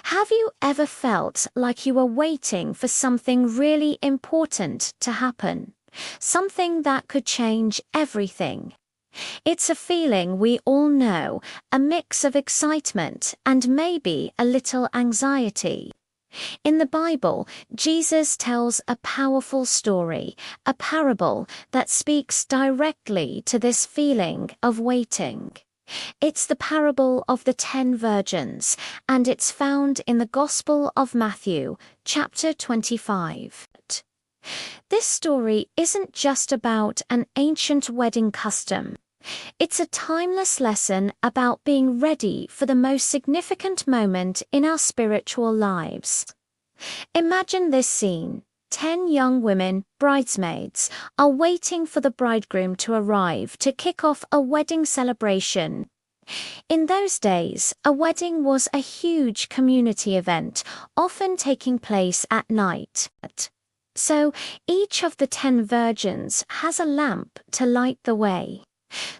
Have you ever felt like you were waiting for something really important to happen? Something that could change everything? It's a feeling we all know, a mix of excitement and maybe a little anxiety. In the Bible, Jesus tells a powerful story, a parable that speaks directly to this feeling of waiting. It's the parable of the 10 virgins, and it's found in the Gospel of Matthew, chapter 25. This story isn't just about an ancient wedding custom. It's a timeless lesson about being ready for the most significant moment in our spiritual lives. Imagine this scene. 10 young women, bridesmaids, are waiting for the bridegroom to arrive to kick off a wedding celebration. In those days, a wedding was a huge community event, often taking place at night. So, each of the 10 virgins has a lamp to light the way.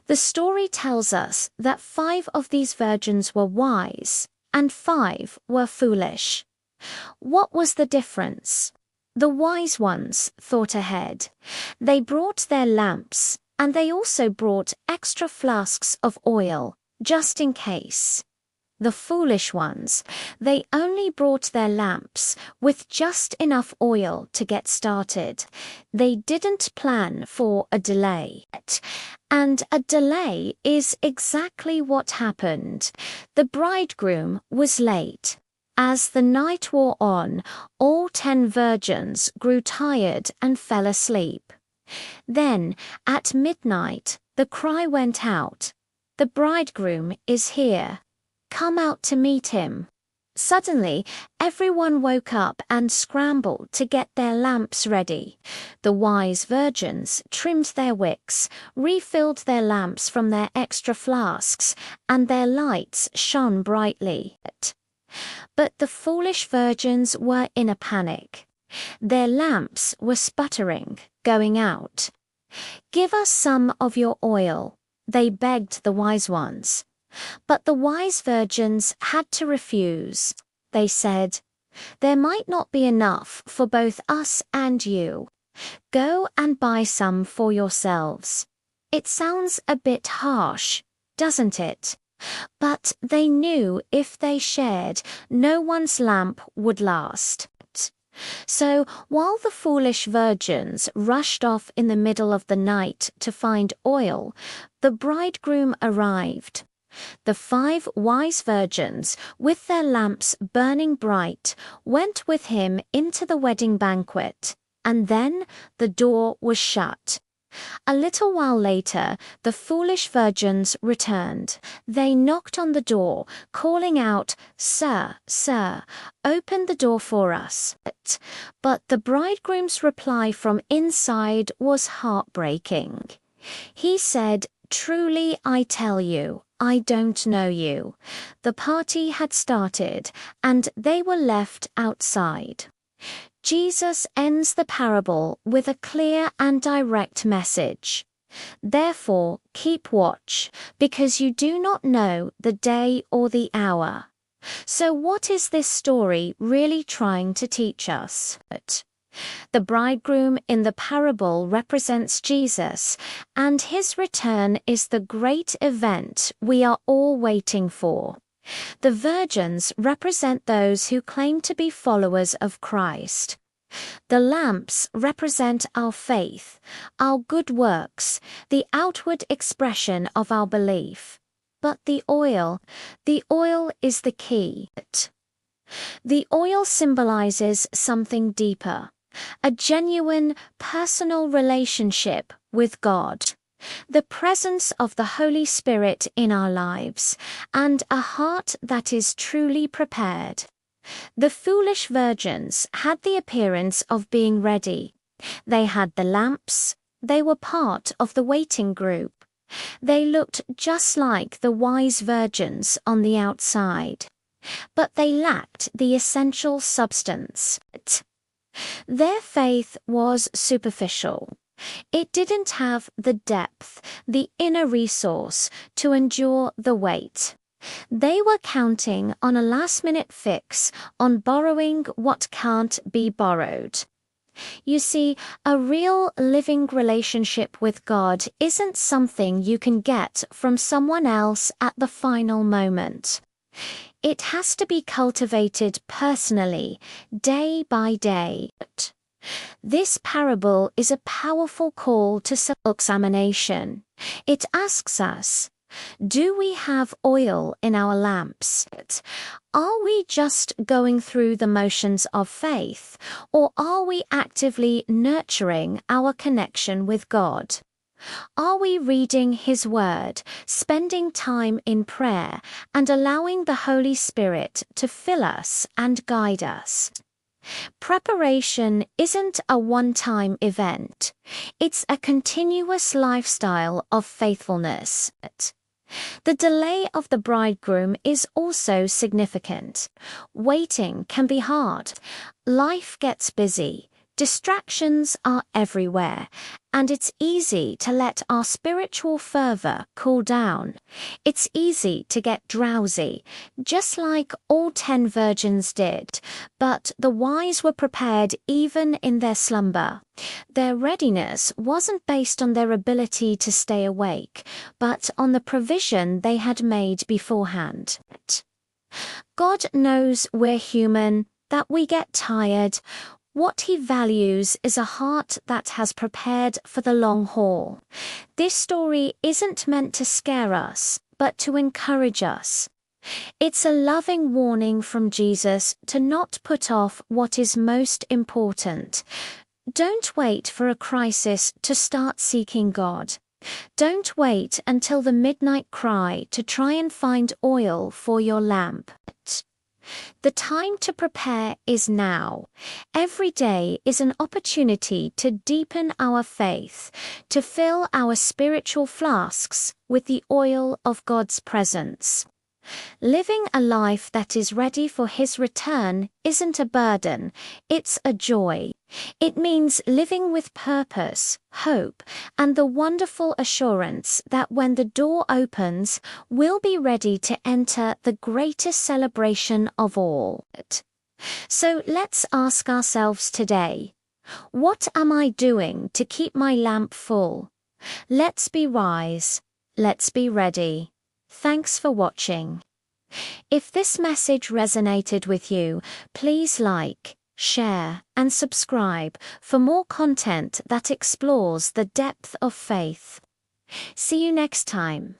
The story tells us that 5 of these virgins were wise, and 5 were foolish. What was the difference? The wise ones thought ahead. They brought their lamps, and they also brought extra flasks of oil, just in case. The foolish ones, they only brought their lamps with just enough oil to get started. They didn't plan for a delay. And a delay is exactly what happened. The bridegroom was late. As the night wore on, all 10 virgins grew tired and fell asleep. Then, at midnight, the cry went out, "The bridegroom is here. Come out to meet him." Suddenly, everyone woke up and scrambled to get their lamps ready. The wise virgins trimmed their wicks, refilled their lamps from their extra flasks, and their lights shone brightly. But the foolish virgins were in a panic. Their lamps were sputtering, going out. "Give us some of your oil," they begged the wise ones. But the wise virgins had to refuse. They said, "There might not be enough for both us and you. Go and buy some for yourselves." It sounds a bit harsh, doesn't it? But they knew if they shared, no one's lamp would last. So while the foolish virgins rushed off in the middle of the night to find oil, the bridegroom arrived. The 5 wise virgins, with their lamps burning bright, went with him into the wedding banquet, and then the door was shut. A little while later, the foolish virgins returned. They knocked on the door, calling out, "Sir, sir, open the door for us." But the bridegroom's reply from inside was heartbreaking. He said, "Truly I tell you, I don't know you." The party had started, and they were left outside. Jesus ends the parable with a clear and direct message. Therefore, keep watch, because you do not know the day or the hour. So what is this story really trying to teach us? The bridegroom in the parable represents Jesus, and his return is the great event we are all waiting for. The virgins represent those who claim to be followers of Christ. The lamps represent our faith, our good works, the outward expression of our belief. But the oil is the key. The oil symbolizes something deeper, a genuine personal relationship with God, the presence of the Holy Spirit in our lives, and a heart that is truly prepared. The foolish virgins had the appearance of being ready. They had the lamps. They were part of the waiting group. They looked just like the wise virgins on the outside, but they lacked the essential substance. Their faith was superficial. It didn't have the depth, the inner resource to endure the wait. They were counting on a last-minute fix, on borrowing what can't be borrowed. You see, a real living relationship with God isn't something you can get from someone else at the final moment. It has to be cultivated personally, day by day. This parable is a powerful call to self-examination. It asks us, do we have oil in our lamps? Are we just going through the motions of faith, or are we actively nurturing our connection with God? Are we reading His Word, spending time in prayer, and allowing the Holy Spirit to fill us and guide us? Preparation isn't a one-time event. It's a continuous lifestyle of faithfulness. The delay of the bridegroom is also significant. Waiting can be hard. Life gets busy. Distractions are everywhere, and it's easy to let our spiritual fervor cool down. It's easy to get drowsy, just like all 10 virgins did, but the wise were prepared even in their slumber. Their readiness wasn't based on their ability to stay awake, but on the provision they had made beforehand. God knows we're human, that we get tired. What He values is a heart that has prepared for the long haul. This story isn't meant to scare us, but to encourage us. It's a loving warning from Jesus to not put off what is most important. Don't wait for a crisis to start seeking God. Don't wait until the midnight cry to try and find oil for your lamp. The time to prepare is now. Every day is an opportunity to deepen our faith, to fill our spiritual flasks with the oil of God's presence. Living a life that is ready for His return isn't a burden, it's a joy. It means living with purpose, hope, and the wonderful assurance that when the door opens, we'll be ready to enter the greatest celebration of all. So let's ask ourselves today, what am I doing to keep my lamp full? Let's be wise. Let's be ready. Thanks for watching. If this message resonated with you, please like, share, and subscribe for more content that explores the depth of faith. See you next time.